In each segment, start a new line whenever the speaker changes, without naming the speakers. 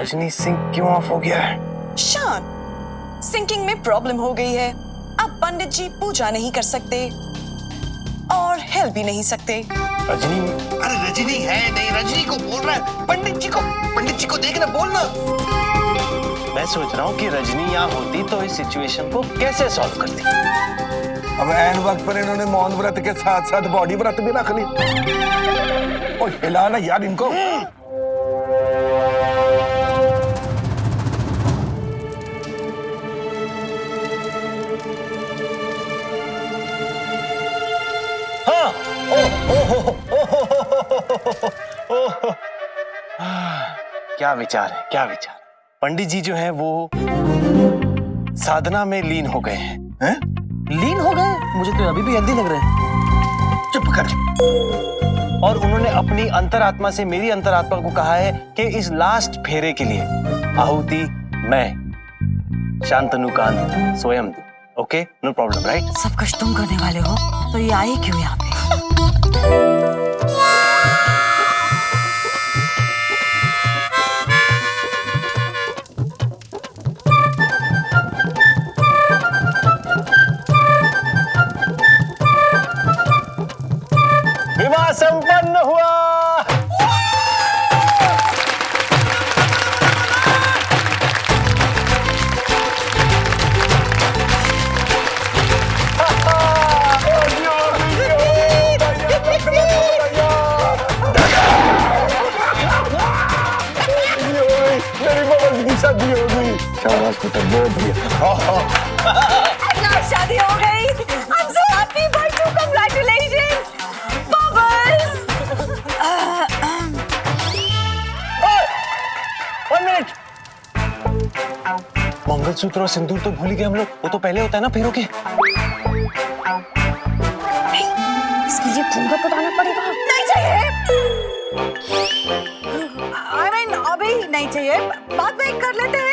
Rajni sink क्यों of हो गया है?
शान, सिंकिंग में प्रॉब्लम हो गई है। अब पंडित जी पूजा नहीं कर सकते और हेल्प भी नहीं सकते।
रजनी,
अरे रजनी है नहीं, रजनी को बोल रहा है। पंडित जी को देखना, बोलना।
मैं सोच रहा हूँ कि रजनी यहाँ होती तो इस सिचुएशन को कैसे सॉल्व करती।
अब ऐन वक्त पर इन्होंने मौन व्रत के साथ साथ बॉडी व्रत भी रख ली। और हिला ना यार इनको।
हाँ, क्या विचार है, क्या विचार। पंडित जी जो है वो साधना में लीन हो गए हैं।
लीन हो गए? मुझे तो अभी भी हेल्दी लग रहे हैं।
चुप कर।
और उन्होंने अपनी अंतरात्मा से मेरी अंतरात्मा को कहा है कि इस लास्ट फेरे के लिए आहुति मैं शांतनुकांत स्वयं दूं। Okay, no problem, right?
सब कुछ तुम करने वाले हो तो ये आई क्यों यहाँ पे?
विवाह संपन्न हुआ।
मेरी बबल की शादी हो गई। शाबाश बेटा, बहुत बढ़िया।
शादी हो गई। I'm so happy, Bhartu, congratulations, Bubbles.
One minute. Mangalsutra और सिंदूर तो भूल ही गए हम लोग। वो तो पहले होता है ना फेरों के।
इसके लिए पूरा बताना पड़ेगा। नहीं चाहिए। I mean, अभी नहीं चाहिए, बाद में कर लेते हैं।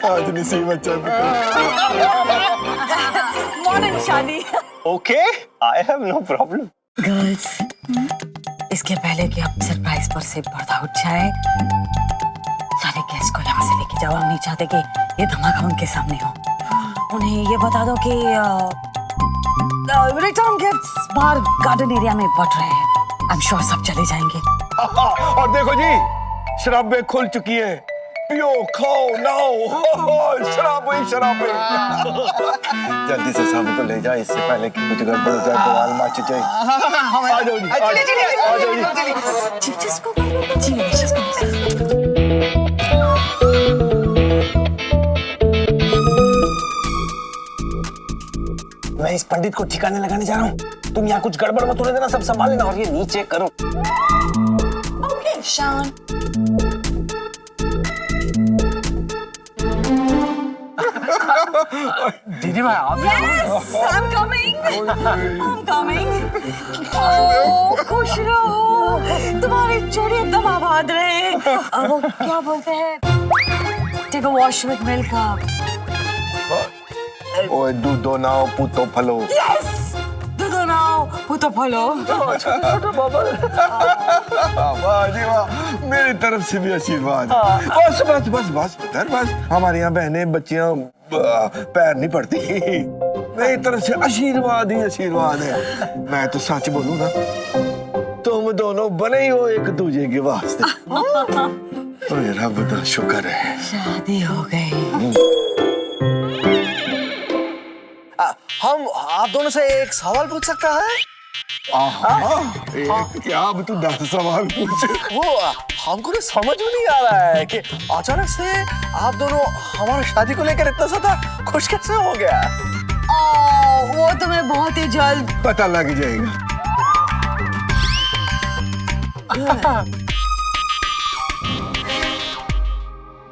आज नसीब अच्छा
मॉडर्न शादी।
Okay, I have no problem.
Girls, इसके पहले कि अब सरप्राइज पर से पर्दा उठ जाए, सारे गेस्ट को यहाँ से लेके जाओ। हम नहीं चाहते कि ये धमाका उनके सामने हो। उन्हें ये बता दो कि रिटर्न गिफ्ट्स बाहर गार्डन एरिया में बट रहे हैं। आई एम श्योर सब चले जाएंगे।
और देखो जी, शराबें खुल चुकी है। पियो, खाओ, नाओ। शराब ही शराब है। जल्दी से साहब को ले जाए, इससे पहले कि कुछ गड़बड़ हो जाए, बवाल मच जाए। आ जाओ जी, आ जाओ जी।
जिसको जिसको
मैं इस पंडित को ठिकाने लगाने जा रहा हूँ। तुम यहाँ कुछ गड़बड़ मत होने देना, सब संभाल लेना। और ये नीचे करो।
ओके शान।
दीदी भाई आप
Yes, I'm coming. I'm coming. Oh, खुश रहो। तुम्हारी चोरी एकदम आबाद रहे। वो क्या बोलते हैं? Take a wash with milk.
ओए दूधो नाओ पुतो फलो।
Yes. दूधो नाओ पुतो फलो।
छोटा बबल।
वाह जी वाह, मेरी तरफ से भी आशीर्वाद। बस बस बस बस पुत्र, बस। हमारे यहाँ बहनें बच्चियां पैर नहीं पड़ती। मेरी तरफ से आशीर्वाद ही आशीर्वाद है। मैं तो सच बोलूं ना, तुम दोनों बने ही हो एक दूजे के वास्ते। ओए रब दा शुक्र है।
शादी हो गई।
हम आप दोनों से एक सवाल पूछ सकता है?
एक क्या, अब तू 10 सवाल पूछ।
वो हमको तो समझ में नहीं आ रहा है कि अचानक से आप दोनों हमारी शादी को लेकर इतना ज्यादा खुश कैसे हो गया?
वो तुम्हें बहुत ही जल्द
पता लग जाएगा।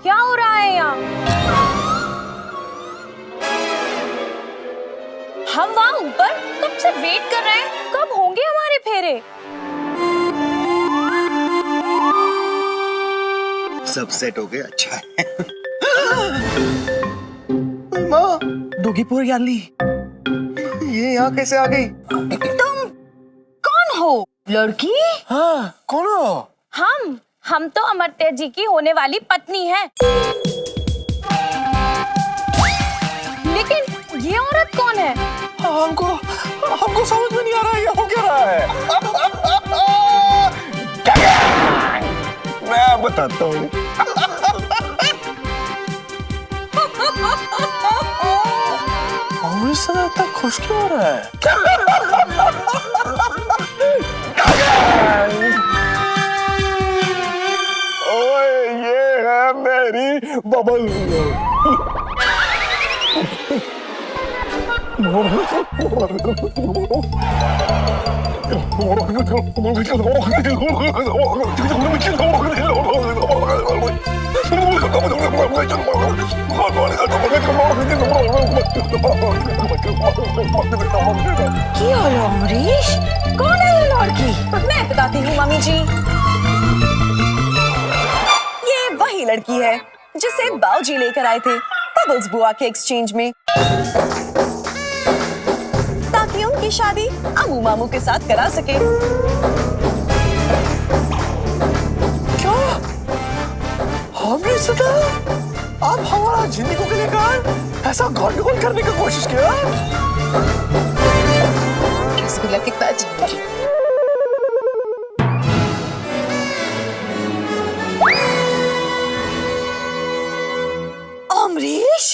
क्या हो रहा है यहाँ? हम वहाँ ऊपर कब से वेट कर रहे हैं, कब होंगे हमारे फेरे?
सब सेट हो गया, अच्छा है।
माँ, दोगीपुर याली ये यहाँ कैसे आ गई?
तुम कौन हो? लड़की?
हाँ, कौन हो?
हम तो अमर्त्य जी की होने वाली पत्नी है। लेकिन ये औरत कौन है?
हमको समझ में नहीं आ रहा है, ये हो क्या रहा है?
मैं बताता हूँ।
अमृत सदा इतना खुश क्यों हो रहा है?
ओए, ये है मेरी बबल।
की होलो अमरीश? कौन है ये लड़की?
मैं बताती हूँ मम्मी जी। ये वही लड़की है जिसे बाऊजी लेकर आए थे बबल्स बुआ के एक्सचेंज में, ताकि उनकी शादी अमू मामू के साथ करा सके।
क्या? अमृत सदा, आप हमारा जिंदगी को लेकर ऐसा गंडगोल करने की कोशिश किया?
रसगुल्ला कितना अच्छा।
अमरीश,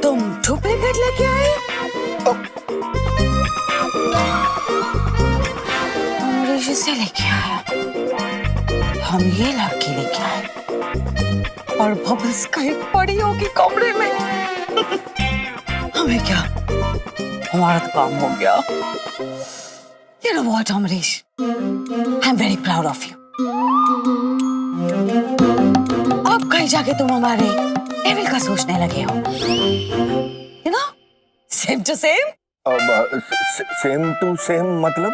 तुम डुप्लीकेट लेके आए? अमरीश इसे लेके आया, हम ये लड़की लेके आए और बबल्स कहीं पड़ी होगी कमरे में। हमें क्या, हमारा तो काम हो गया। You know what, Amrish? I'm very proud of you. अब कहीं जाके तुम हमारे डेविल का सोचने लगे हो, you know? Same to same?
Same to same
मतलब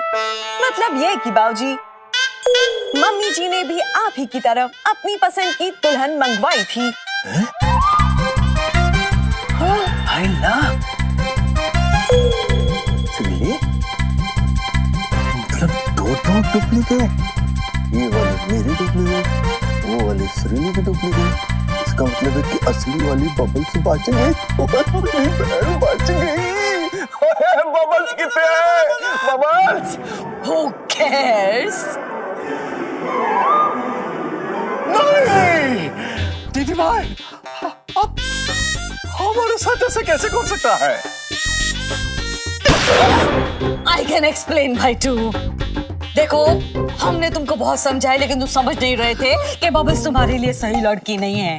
ये कि बाऊजी, मम्मी जी ने भी आप ही की तरफ अपनी पसंद की दुल्हन मंगवाई थी।
हाय ना,
मतलब दो डुप्लीकेट, ये वाली मेरी डुप्लीकेट, वो वाली श्रीनी की डुप्लीकेट। इसका मतलब है कि असली वाली बबल्स बच गई। मेरी बहन बच गई। बबल्स कितने हैं? Bubbles
Who cares?
नहीं, दीदी भाई, अब हमारे साथ ऐसे कैसे कर सकता है?
I can explain भाई too. देखो, हमने तुमको बहुत समझाया लेकिन तुम समझ नहीं रहे थे कि बबल्स तुम्हारे लिए सही लड़की नहीं है।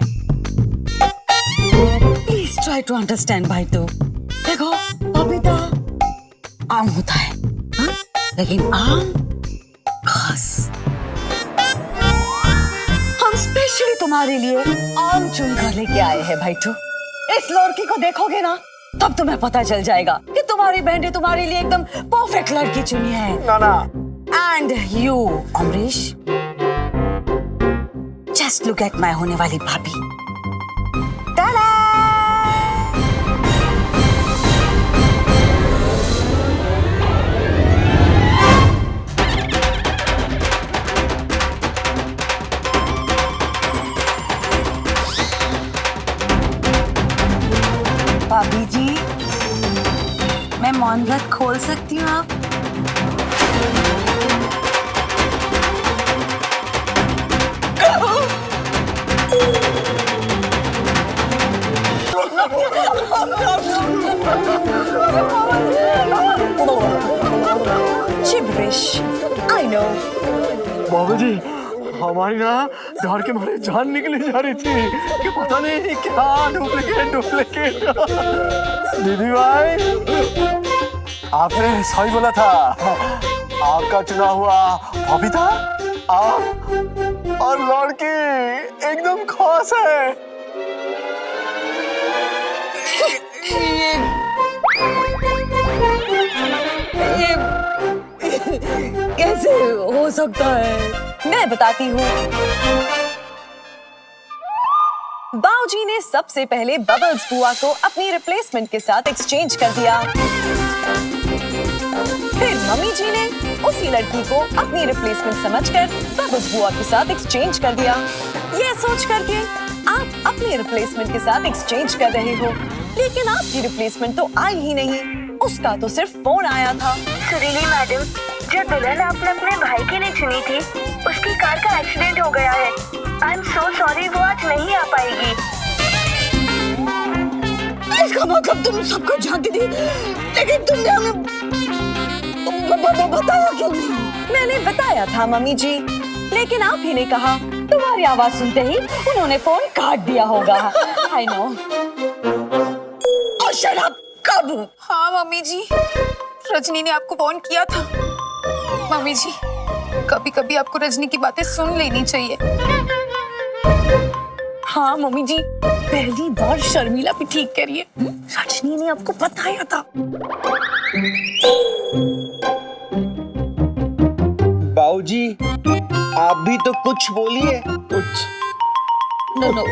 Please try to understand भाई तू। देखो, पपीता आम होता है, हाँ? लेकिन आम खास। हम स्पेशली तुम्हारे लिए आम चुन कर लेके आए हैं भाई तू। इस लड़की को देखोगे ना, तब तुम्हें पता चल जाएगा कि तुम्हारी बहन ने तुम्हारे लिए एकदम परफेक्ट लड़की चुनी है।
नाना,
And you, Amrish, just look at my होने वाली भाभी। Ta-da! भाभी जी, मैं मौन व्रत खोल सकती हूँ आप?
Gibberish, I know.
बाबू जी, हमारी ना डर के मारे जान निकली जा रही थी कि पता नहीं क्या डुप्लीकेट। दीदी भाई, आपने सही बोला था। आपका चुना हुआ बबीता, आप और लड़की एकदम खास है।
ये कैसे हो सकता है?
मैं बताती हूँ। बाऊजी ने सबसे पहले बबल्स बुआ को अपनी रिप्लेसमेंट के साथ एक्सचेंज कर दिया। फिर मम्मी जी ने उसी लड़की को अपनी रिप्लेसमेंट समझकर बबल्स बुआ के साथ एक्सचेंज कर दिया। ये सोच करके आप अपनी रिप्लेसमेंट के साथ एक्सचेंज कर रहे हो, लेकिन आपकी रिप्लेसमेंट तो आई ही नहीं, उसका तो सिर्फ फोन आया था।
सुरीली मैडम, जो दुल्हन आपने अपने भाई के लिए चुनी थी, उसकी कार का एक्सीडेंट हो गया है। आई एम सो सॉरी, वो आज नहीं आ पाएगी।
इसका मतलब तुम सबको जानती थी, लेकिन तुमने हमें बताया क्यों नहीं?
मैंने बताया था मम्मी जी, लेकिन आप ही ने कहा।
तुम्हारी आवाज सुनते ही उन्होंने फोन काट दिया होगा। I know. और शराब कब?
हाँ मम्मी जी, रजनी ने आपको फोन किया था। मम्मी जी, कभी कभी आपको रजनी की बातें सुन लेनी चाहिए।
हाँ मम्मी जी, पहली बार शर्मिला भी ठीक करिए। रजनी ने आपको बताया था।
बाऊजी, आप भी तो कुछ बोलिए।
कुछ
नो।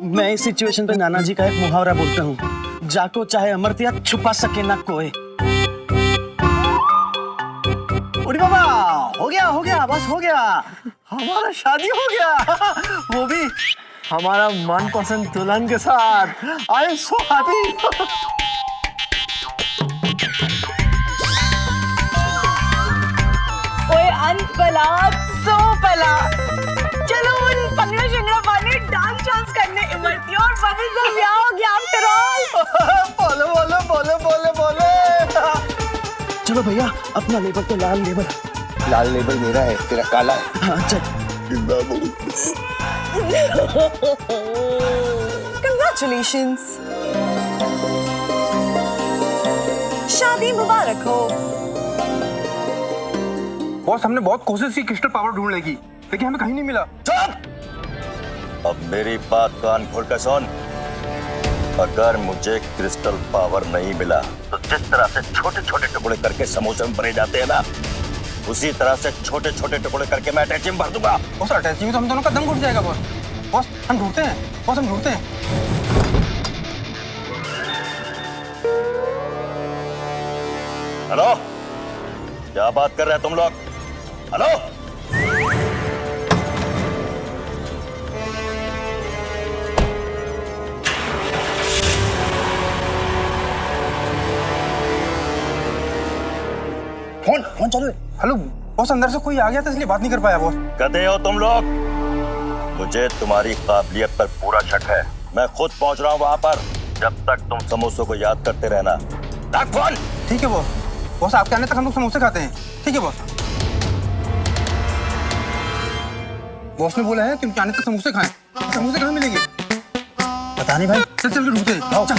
मैं इस सिचुएशन पे नाना जी का एक मुहावरा बोलता हूँ, जाको चाहे अमरतिया छुपा सके ना कोई। उड़ी बाबा, हो गया, बस हो गया, हमारा शादी हो गया, वो भी हमारा मनपसंद दुल्हन के साथ। I am so happy.
ओए अनपला, सो पला। चलो उन पंगड़ा शंगड़ा पाने, डांस करने इमरती और बबल से ब्याह हो गया आफ्टर ऑल।
बोले। चलो भैया, अपना लेबल तो लाल लेबल।
लाल लेबल मेरा है, तेरा काला है।
हाँ चल।
कंग्रेचुलेशंस, शादी मुबारक हो।
बॉस, हमने बहुत कोशिश की क्रिस्टल पावर ढूंढने की, लेकिन हमें कहीं नहीं मिला।
चुप! अब मेरी बात कान खोल कर सुन। अगर मुझे क्रिस्टल पावर नहीं मिला तो जिस तरह से छोटे छोटे टुकड़े करके समोसे में भरे जाते हैं ना, उसी तरह से छोटे छोटे टुकड़े करके मैं अटैची में भर दूंगा।
बॉस, अटैची में तो हम दोनों का दम घुट जाएगा। बॉस, हम ढूंढते हैं।
हेलो, क्या बात कर रहे हैं तुम लोग? हेलो,
फोन चालू है।
हेलो बॉस, अंदर से कोई आ गया था इसलिए बात नहीं कर पाया। बॉस,
गधे हो तुम लोग। मुझे तुम्हारी काबिलियत पर पूरा शक है। मैं खुद पहुंच रहा हूं वहां पर। जब तक तुम समोसों को याद करते रहना। रख फोन।
ठीक है बॉस। बॉस, आपके आने तक हम लोग समोसे खाते हैं। ठीक है बॉस। बॉस ने बोला है कि उनके आने तक समोसे खाएं। समोसे कहाँ मिलेंगे?
पता नहीं भाई।
चल के ढूंढते हैं। चल।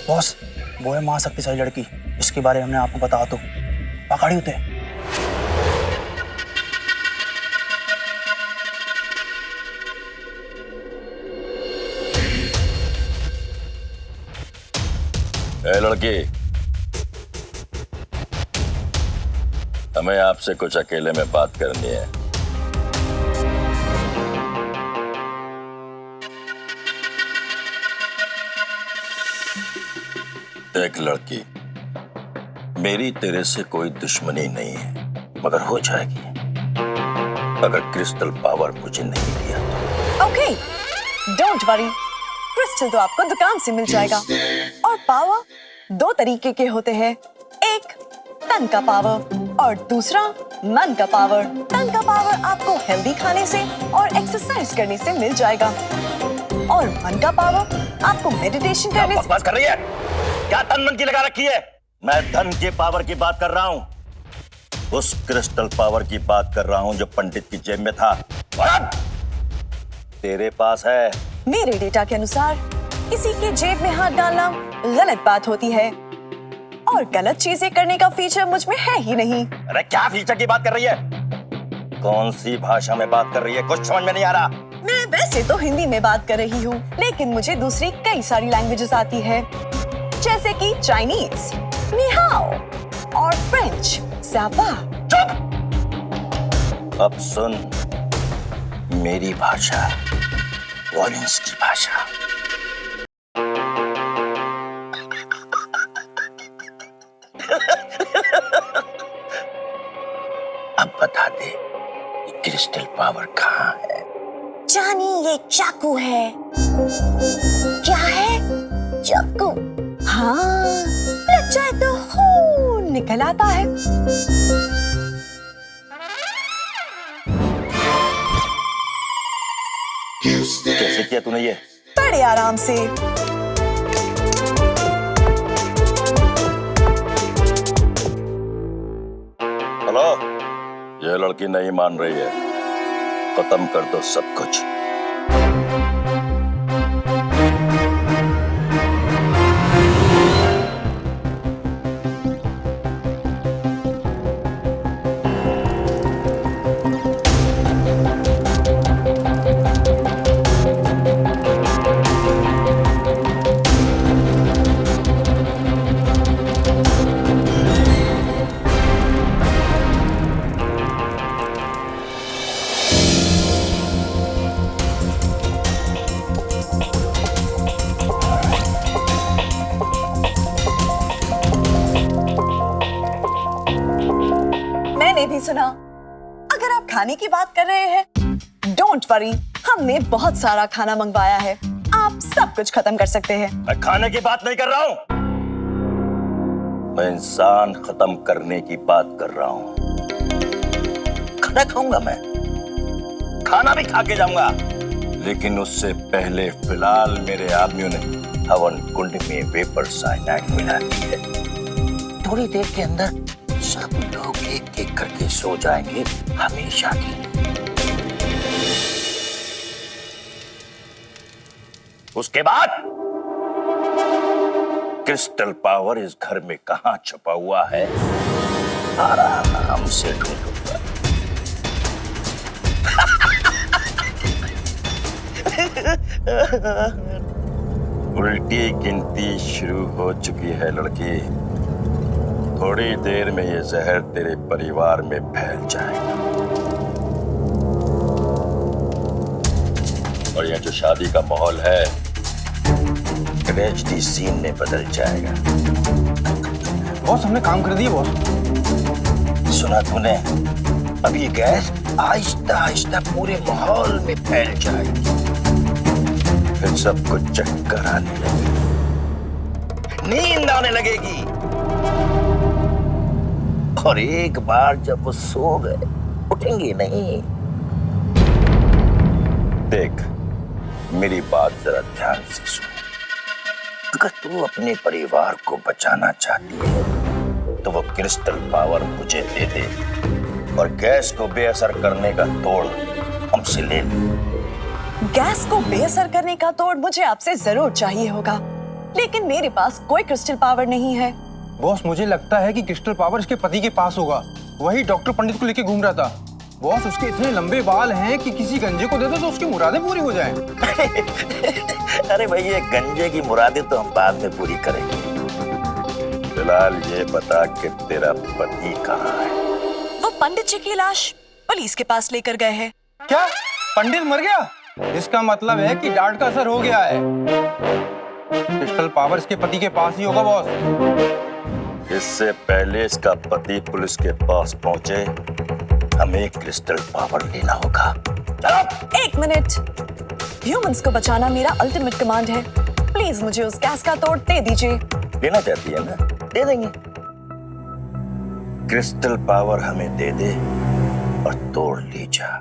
बॉस, वो है महाशक्तिशाली लड़की, इसके बारे में हमने आपको बताया तो पकड़ी होते।
ए लड़की, हमें आपसे कुछ अकेले में बात करनी है। देख लड़की, मेरी तेरे से कोई दुश्मनी नहीं है। मगर हो जाएगी अगर क्रिस्टल पावर मुझे नहीं दिया तो।
ओके, डोंट वरी, क्रिस्टल तो आपको दुकान से मिल जाएगा। और पावर दो तरीके के होते हैं, एक तन का पावर और दूसरा मन का पावर। तन का पावर आपको हेल्दी खाने से और एक्सरसाइज करने से मिल जाएगा, और मन का पावर आपको मेडिटेशन करने से।
बकवास कर रही है? क्या तन मन की लगा रखी है? मैं धन के पावर की बात कर रहा हूँ, उस क्रिस्टल पावर की बात कर रहा हूँ जो पंडित की जेब में था, तेरे पास है।
मेरे डेटा के अनुसार किसी के जेब में हाथ डालना गलत बात होती है, और गलत चीजें करने का फीचर मुझ में है ही नहीं।
अरे क्या फीचर की बात कर रही है? कौन सी भाषा में बात कर रही है? कुछ समझ में नहीं आ रहा।
मैं वैसे तो हिंदी में बात कर रही हूँ, लेकिन मुझे दूसरी कई सारी लैंग्वेजेस आती है, जैसे कि चाइनीज, नी हाओ, और फ्रेंच, सावा।
चुप! अब सुन मेरी भाषा, वॉयलेंस की भाषा। अब बता दे कि क्रिस्टल पावर कहाँ है?
जानी, ये चाकू है। क्या है? चाकू। हाँ, लग जाए तो खून निकल आता है।
कैसे किया तूने ये?
बड़े आराम से।
हेलो, ये लड़की नहीं मान रही है, खत्म कर दो सब कुछ।
मैंने भी सुना। अगर आप खाने की बात कर रहे हैं, डोंट वरी, हमने बहुत सारा खाना मंगवाया है, आप सब कुछ खत्म कर सकते हैं।
मैं खाने की बात नहीं कर रहा हूँ, मैं इंसान खत्म करने की बात कर रहा हूँ। खाना खाऊंगा मैं, खाना भी खा के जाऊंगा, लेकिन उससे पहले फिलहाल मेरे आदमियों ने हवन कुंड में वेपर साइनाइड मिला दी है। थोड़ी देर के अंदर सब लोग एक एक करके सो जाएंगे हमेशा के लिए। उसके बाद क्रिस्टल पावर इस घर में कहां छुपा हुआ है, आराम से ढूंढूंगा। उल्टी गिनती शुरू हो चुकी है लड़की, थोड़ी देर में ये जहर तेरे परिवार में फैल जाएगा, और यह जो शादी का माहौल है ट्रेजेडी सीन में बदल जाएगा।
बॉस, हमने काम कर दिया बॉस।
सुना तूने? अब ये गैस आहिस्ता आहिस्ता पूरे माहौल में फैल जाएगी, फिर सबको चक्कर आने लगेगी, नींद आने लगेगी, और एक बार जब वो सो गए उठेंगे नहीं। देख, मेरी बात जरा ध्यान से सुन। अगर तू अपने परिवार को बचाना चाहती है तो वो क्रिस्टल पावर मुझे दे दे, और गैस को बेअसर करने का तोड़ हमसे ले ले।
गैस को बेअसर करने का तोड़ मुझे आपसे जरूर चाहिए होगा, लेकिन मेरे पास कोई क्रिस्टल पावर नहीं है।
बॉस, मुझे लगता है कि क्रिस्टल पावर इसके पति के पास होगा, वही डॉक्टर पंडित को लेके घूम रहा था। बॉस, उसके इतने लंबे बाल हैं कि किसी गंजे को दे दो तो उसकी मुरादें पूरी हो जाएं।
अरे भाई, ये गंजे की मुरादें तो हम बाद में पूरी करेंगे, फिलहाल ये बता कि तेरा पति कहाँ है?
वो पंडित जी की लाश पुलिस के पास लेकर गए हैं।
क्या पंडित मर गया? इसका मतलब है कि डांट का असर हो गया है। क्रिस्टल पावर इसके पति के पास ही होगा बॉस।
इससे पहले इसका पति पुलिस के पास पहुंचे, हमें क्रिस्टल पावर लेना होगा। चलो।
1 मिनट। ह्यूमंस को बचाना मेरा अल्टीमेट कमांड है। प्लीज मुझे उस गैस का तोड़ दे दीजिए।
लेना चाहती है ना, दे देंगे। क्रिस्टल पावर हमें दे दे और तोड़ ले जा।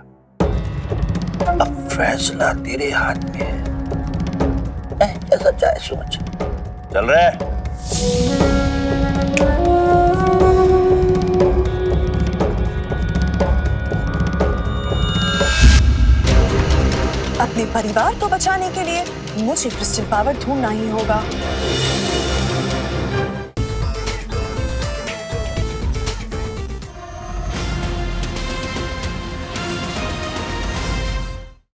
अब फैसला तेरे हाथ में है। ऐसा चाहे सोच। चल रहे।
अपने परिवार को बचाने के लिए मुझे क्रिस्टल पावर ढूंढना ही होगा।